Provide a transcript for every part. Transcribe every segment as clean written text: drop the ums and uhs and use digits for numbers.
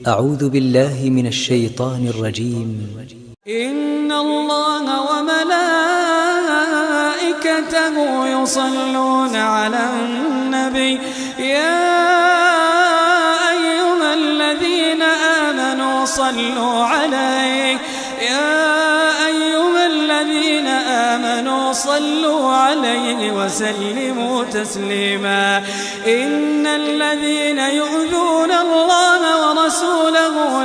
أعوذ بالله من الشيطان الرجيم. إن الله وملائكته يصلون على النبي يا أيها الذين آمنوا صلوا عليه صلوا عليه وسلموا تسليما. إن الذين يؤذون الله ورسوله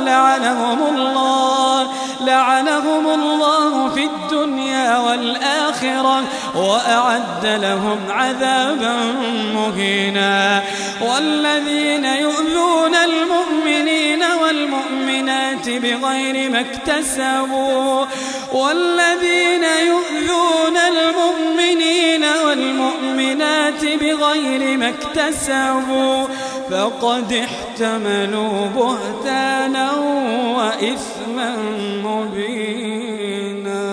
لعنهم الله في الدنيا والآخرة وأعد لهم عذابا مهينا. والذين يؤذون المؤمنين والمؤمنات بغير ما اكتسبوا فقد احتملوا بهتانا وإثما مبينا.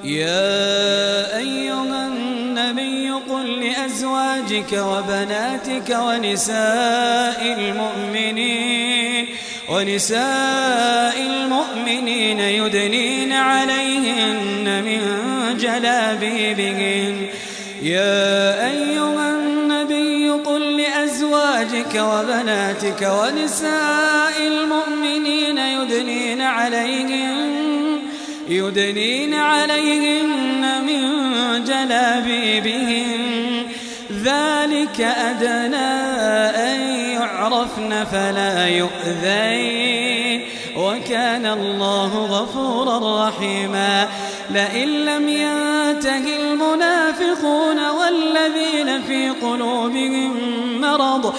يا أيها النبي قل لأزواجك وبناتك ونساء المؤمنين يدنين عليهن من جلابيبهن. يا أيها النبي قل لأزواجك وبناتك ونساء المؤمنين يدنين عليهن من جلابيبهن ذلك أدنى أن يعرفن فلا يؤذين وكان الله غفورا رحيما. لئن لم ينته المنافقون والذين في قلوبهم مرض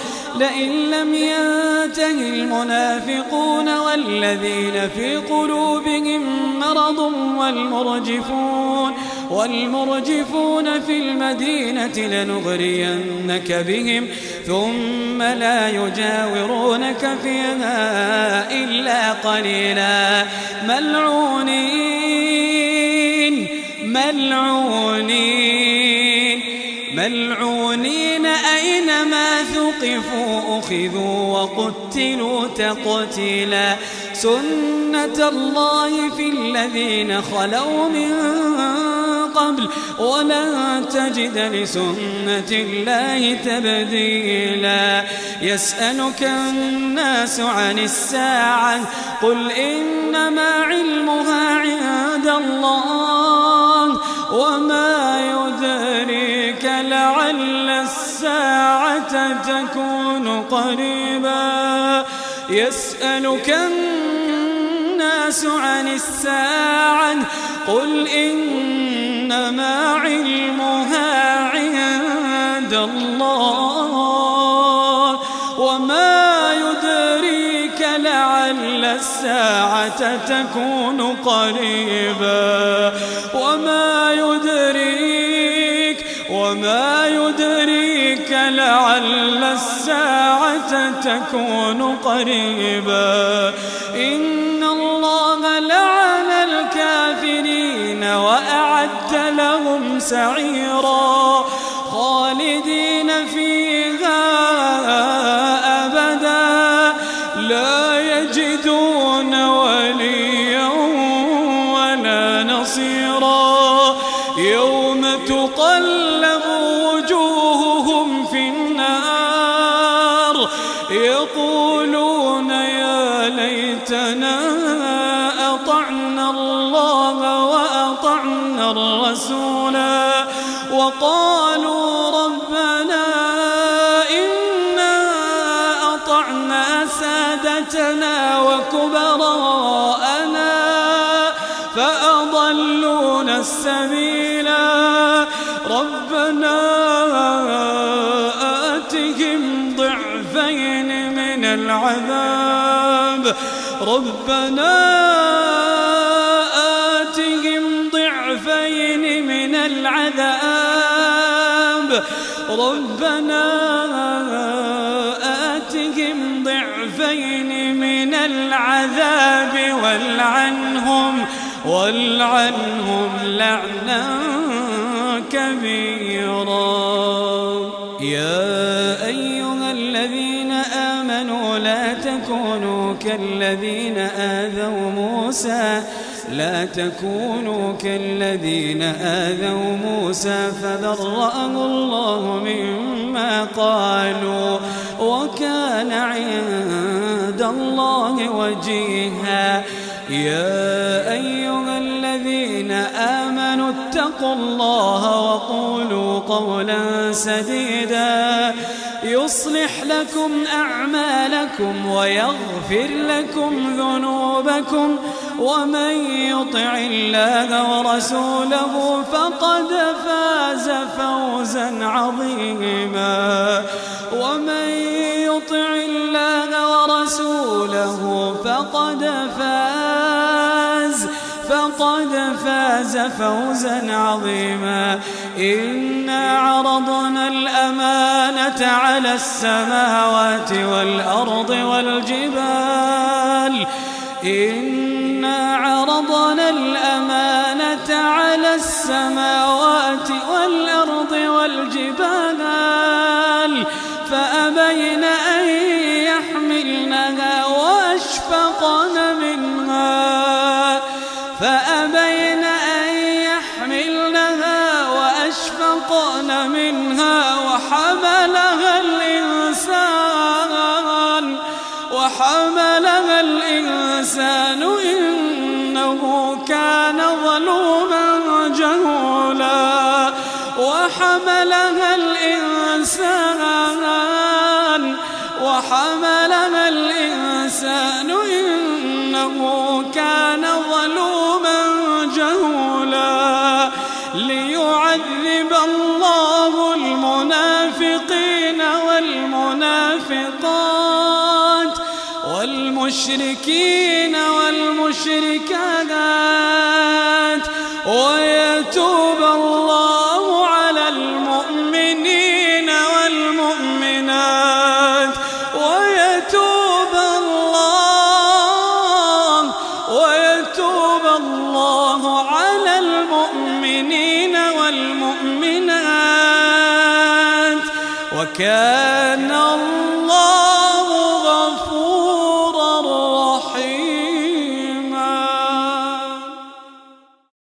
والمرجفون في المدينة لنغرينك بهم ثم لا يجاورونك فيها إلا قليلا. ملعونين أينما ثقفوا أخذوا وقتلوا تقتيلا. سنة الله في الذين خلوا من قبل ولن تجد لسنة الله تبديلا. يسألك الناس عن الساعة قل إنما علمها عند الله وما يدريك لعل الساعة تكون قريبا. يسألك الناس عن الساعة قل إنما علمها عند الله وما يدريك لعل الساعة تكون قريبا. وما يدريك لعل الساعة تكون قريبا. إن الله لعن الكافرين وأعد لهم سعيرا خالدين فيها أبدا لا يجدون وليا ولا نصيرا. يوم تقلب وجوههم في النار يقولون يا ليتنا أطعنا الله وأطعنا الرسولا وقالوا ربنا إنا أطعنا سادتنا وكبراءنا فأضلونا السبيلا. ربنا آتهم ضعفين من العذاب والعنهم لعنا كبيرا. يا أيها الذين آمنوا لا تكونوا تكونوا كالذين آذوا موسى فبرأه الله مما قالوا وكان عند الله وجيها. يا أيها الذين آمنوا اتقوا الله وقولوا قولا سديدا يصلح لكم أعمالكم ويغفر لكم ذنوبكم ومن يطع الله ورسوله فقد فاز فوزا عظيما. ومن يطع الله ورسوله فقد فاز فوزا عظيما. إنا عرضنا الأمانة على السماوات والأرض والجبال إنا عرضنا الأمانة على السماوات والأرض والجبال فأبين أن يحملنها وأشفقن منها وحملها الإنسان إنه كان ظلوما جهولا. وحملها الإنسان إنه كان ظلوما جهولا. ليعذب الله المنافقين والمنافقات والمشركين والمشركات ويتوب الله على المؤمنين والمؤمنات ويتوب الله على المؤمنين والمؤمنات وكان الله